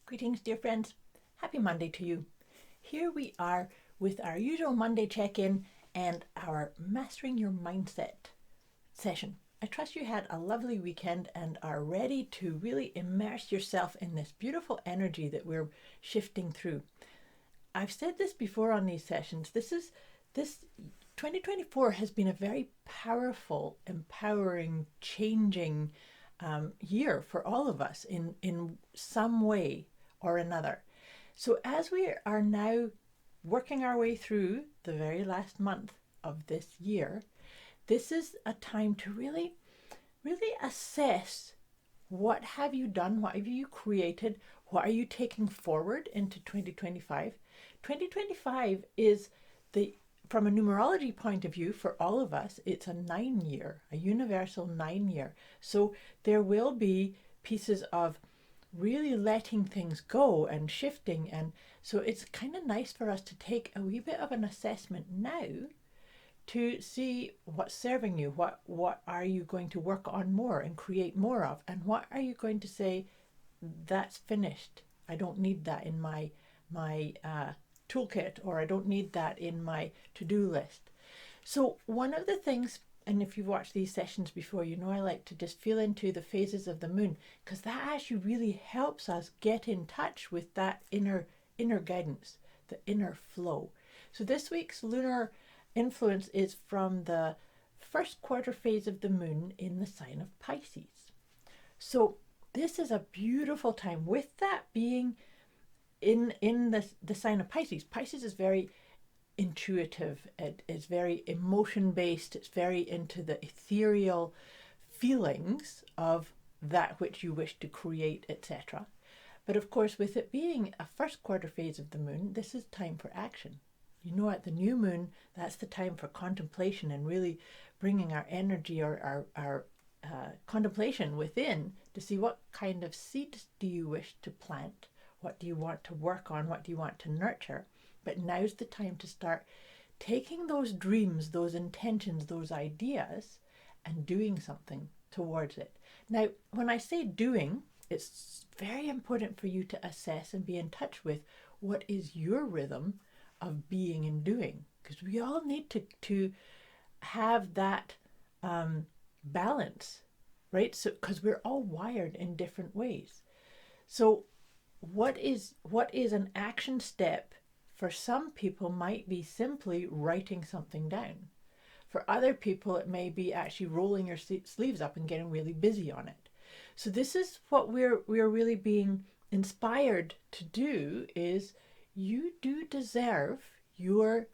Greetings, dear friends. Happy Monday to you. Here we are with our usual Monday check-in and our Mastering Your Mindset session. I trust you had a lovely weekend and are ready to really immerse yourself in this beautiful energy that we're shifting through. I've said this before on these sessions. This 2024 has been a very powerful, empowering, changing year for all of us in some way or another. So as we are now working our way through the very last month of this year, this is a time to really assess what have you done, what have you created, what are you taking forward into 2025. 2025 is from a numerology point of view, for all of us, it's a 9-year, a universal 9-year. So there will be pieces of really letting things go and shifting. And so it's kind of nice for us to take a wee bit of an assessment now to see what's serving you, what are you going to work on more and create more of, and what are you going to say, that's finished. I don't need that in my toolkit, or I don't need that in my to-do list. So one of the things, and if you've watched these sessions before, you know I like to just feel into the phases of the moon, because that actually really helps us get in touch with that inner guidance, the inner flow. So this week's lunar influence is from the first quarter phase of the moon in the sign of Pisces. So this is a beautiful time, with that being in the sign of Pisces. Pisces is very intuitive, it is very emotion based, it's very into the ethereal feelings of that which you wish to create, etc. But of course, with it being a first quarter phase of the moon, this is time for action. You know, at the new moon, that's the time for contemplation and really bringing our energy or our contemplation within to see what kind of seeds do you wish to plant, what do you want to work on, what do you want to nurture. But now's the time to start taking those dreams, those intentions, those ideas, and doing something towards it. Now, when I say doing, it's very important for you to assess and be in touch with what is your rhythm of being and doing, because we all need to have that balance, right? So, because we're all wired in different ways. So what is an action step for some people might be simply writing something down. For other people, it may be actually rolling your sleeves up and getting really busy on it. So this is what we're really being inspired to do, is you do deserve your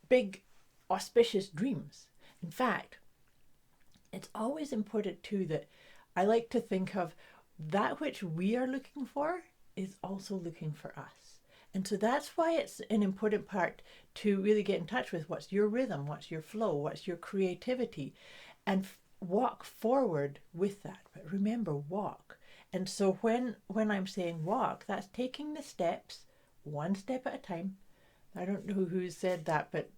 big auspicious dreams. In fact, it's always important too that I like to think of that which we are looking for is also looking for us. And so that's why it's an important part to really get in touch with what's your rhythm, what's your flow, what's your creativity, and walk forward with that. But remember, walk. And so when I'm saying walk, that's taking the steps one step at a time. I don't know who said that, but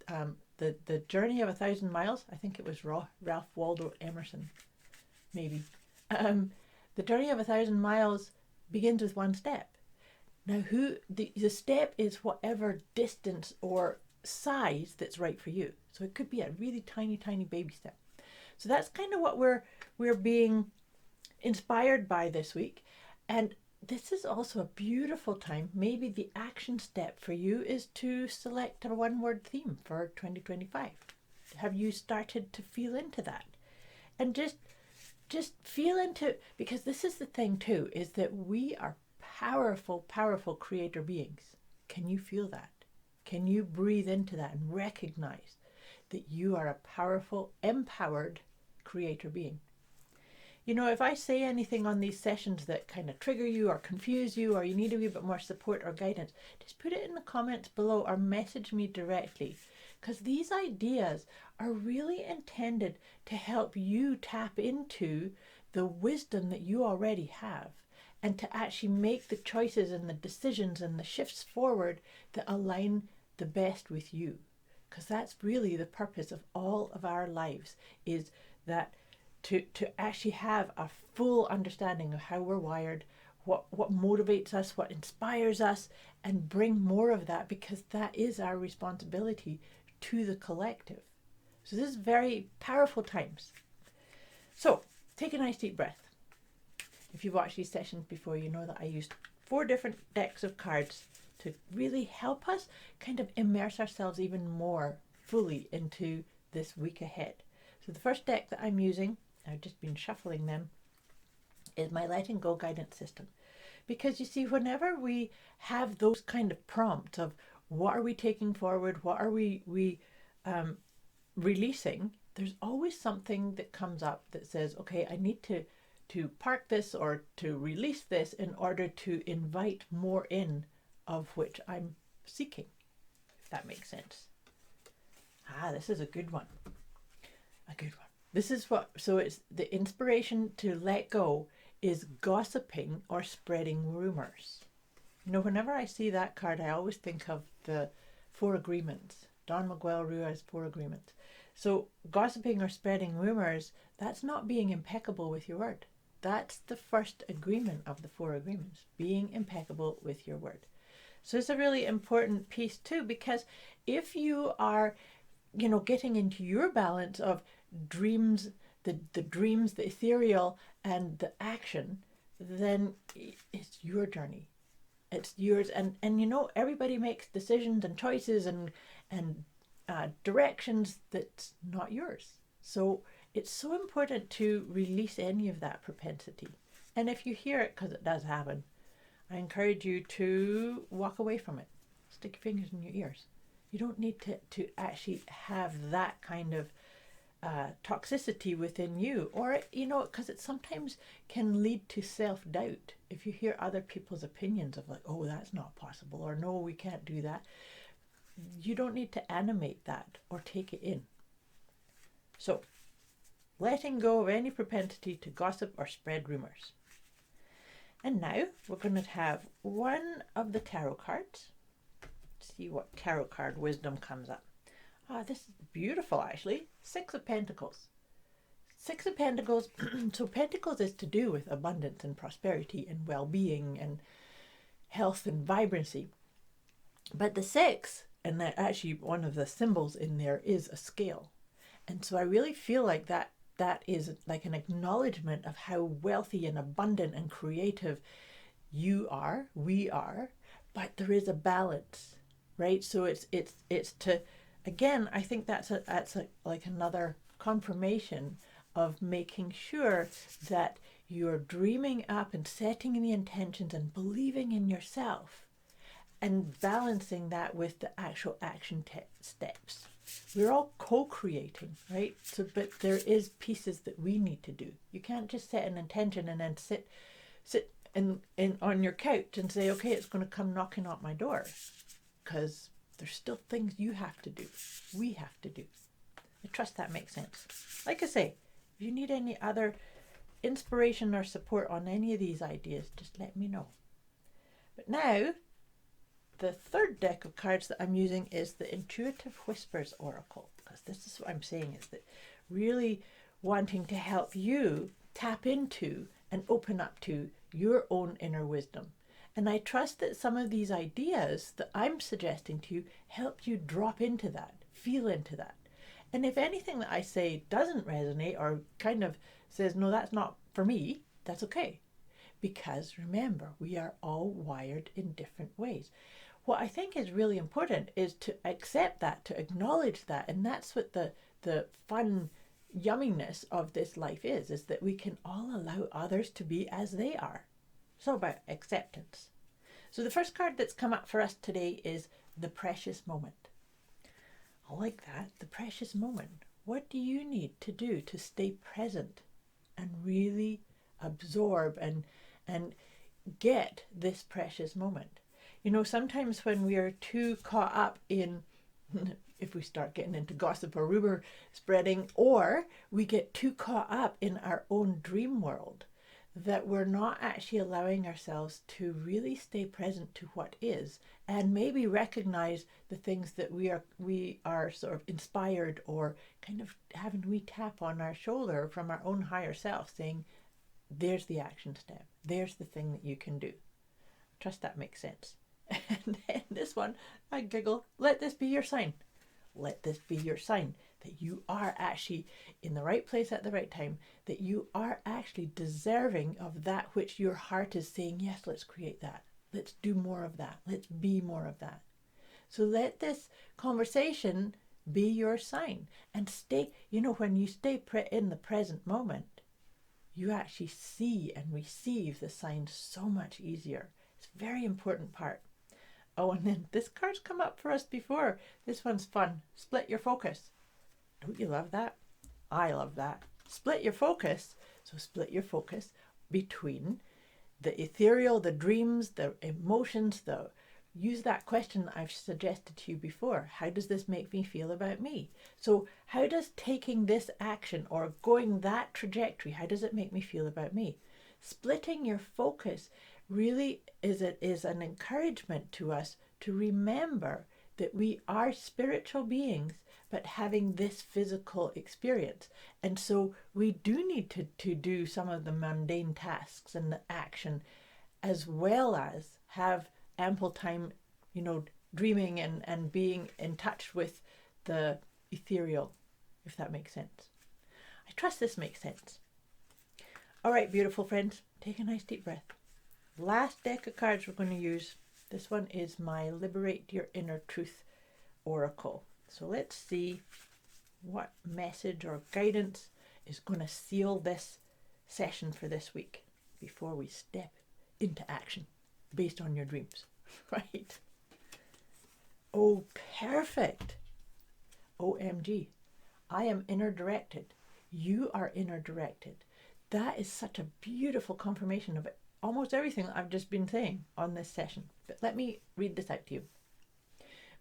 the journey of 1,000 miles, I think it was Ralph Waldo Emerson, maybe. The journey of 1,000 miles begins with one step. Now, the step is whatever distance or size that's right for you. So it could be a really tiny baby step. So that's kind of what we're being inspired by this week. And this is also a beautiful time. Maybe the action step for you is to select a one-word theme for 2025. Have you started to feel into that? And just feel into, because this is the thing too, is that we are powerful creator beings. Can you feel that? Can you breathe into that and recognize that you are a powerful, empowered creator being? You know, if I say anything on these sessions that kind of trigger you or confuse you, or you need a wee bit more support or guidance, just put it in the comments below or message me directly, because these ideas are really intended to help you tap into the wisdom that you already have, and to actually make the choices and the decisions and the shifts forward that align the best with you. Because that's really the purpose of all of our lives, is that to actually have a full understanding of how we're wired, what motivates us, what inspires us, and bring more of that, because that is our responsibility to the collective. So this is very powerful times. So take a nice deep breath. If you've watched these sessions before, you know that I used 4 different decks of cards to really help us kind of immerse ourselves even more fully into this week ahead. So the first deck that I'm using, I've just been shuffling them, is my letting go guidance system. Because you see, whenever we have those kind of prompts of what are we taking forward, what are we releasing, there's always something that comes up that says, okay, I need to park this or to release this in order to invite more in of which I'm seeking, if that makes sense. This is a good one. A good one. This is what, so it's the inspiration to let go is gossiping or spreading rumors. You know, whenever I see that card, I always think of the 4 agreements, Don Miguel Ruiz's 4 agreements. So gossiping or spreading rumors, that's not being impeccable with your word. That's the first agreement of the 4 agreements, being impeccable with your word. So it's a really important piece too, because if you are, you know, getting into your balance of dreams, the dreams, the ethereal, and the action, then it's your journey. It's yours. And you know, everybody makes decisions and choices and directions that's not yours. So it's so important to release any of that propensity. And if you hear it, because it does happen, I encourage you to walk away from it. Stick your fingers in your ears. You don't need to actually have that kind of toxicity within you, or, you know, because it sometimes can lead to self-doubt if you hear other people's opinions of like, oh, that's not possible, or no, we can't do that. You don't need to animate that or take it in. So letting go of any propensity to gossip or spread rumors. And now we're going to have one of the tarot cards. See what tarot card wisdom comes up. This is beautiful, actually. 6 of Pentacles. 6 of Pentacles. So Pentacles is to do with abundance and prosperity and well-being and health and vibrancy. But the 6, and that actually one of the symbols in there is a scale. And so I really feel like that is like an acknowledgement of how wealthy and abundant and creative you are, we are, but there is a balance, right? So it's to, again, I think that's like another confirmation of making sure that you're dreaming up and setting the intentions and believing in yourself and balancing that with the actual action steps. We're all co-creating, right? So, but there is pieces that we need to do. You can't just set an intention and then sit in on your couch and say, okay, it's going to come knocking at my door, because there's still things you have to do. We have to do. I trust that makes sense. Like I say, if you need any other inspiration or support on any of these ideas, just let me know. But now, the third deck of cards that I'm using is the Intuitive Whispers Oracle, because this is what I'm saying, is that really wanting to help you tap into and open up to your own inner wisdom. And I trust that some of these ideas that I'm suggesting to you help you drop into that, feel into that. And if anything that I say doesn't resonate or kind of says, no, that's not for me, that's okay. Because remember, we are all wired in different ways. What I think is really important is to accept that, to acknowledge that. And that's what the fun yumminess of this life is that we can all allow others to be as they are. So about acceptance. So the first card that's come up for us today is the precious moment. I like that, the precious moment. What do you need to do to stay present and really absorb and get this precious moment? You know, sometimes when we are too caught up in, if we start getting into gossip or rumor spreading, or we get too caught up in our own dream world, that we're not actually allowing ourselves to really stay present to what is, and maybe recognize the things that we are sort of inspired or kind of having a wee tap on our shoulder from our own higher self saying, there's the action step, There's the thing that you can do. Trust that makes sense. And then this one, I giggle, let this be your sign. Let this be your sign that you are actually in the right place at the right time, that you are actually deserving of that which your heart is saying, yes, let's create that. Let's do more of that. Let's be more of that. So let this conversation be your sign, and stay, when you stay in the present moment, you actually see and receive the signs so much easier. It's a very important part. Oh, and then this card's come up for us before. This one's fun. Split your focus. Don't you love that? I love that. Split your focus. So split your focus between the ethereal, the dreams, the emotions, use that question that I've suggested to you before. How does this make me feel about me? So how does taking this action or going that trajectory, how does it make me feel about me? Splitting your focus really is an encouragement to us to remember that we are spiritual beings, but having this physical experience. And so we do need to do some of the mundane tasks and the action, as well as have ample time, dreaming and being in touch with the ethereal, if that makes sense. I trust this makes sense. All right, beautiful friends, take a nice deep breath. Last deck of cards we're going to use. This one is my Liberate Your Inner Truth Oracle. So let's see what message or guidance is going to seal this session for this week before we step into action based on your dreams. Right? Oh, perfect. OMG. I am inner directed. You are inner directed. That is such a beautiful confirmation of almost everything that I've just been saying on this session. But let me read this out to you.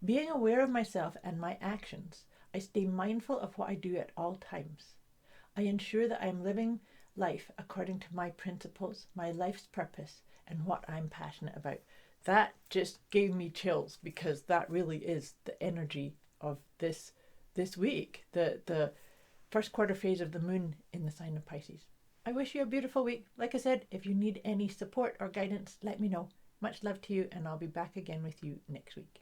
Being aware of myself and my actions, I stay mindful of what I do at all times. I ensure that I am living life according to my principles, my life's purpose, and what I'm passionate about. That just gave me chills, because that really is the energy of this week, the first quarter phase of the moon in the sign of Pisces. I wish you a beautiful week. Like I said, if you need any support or guidance, let me know. Much love to you, and I'll be back again with you next week.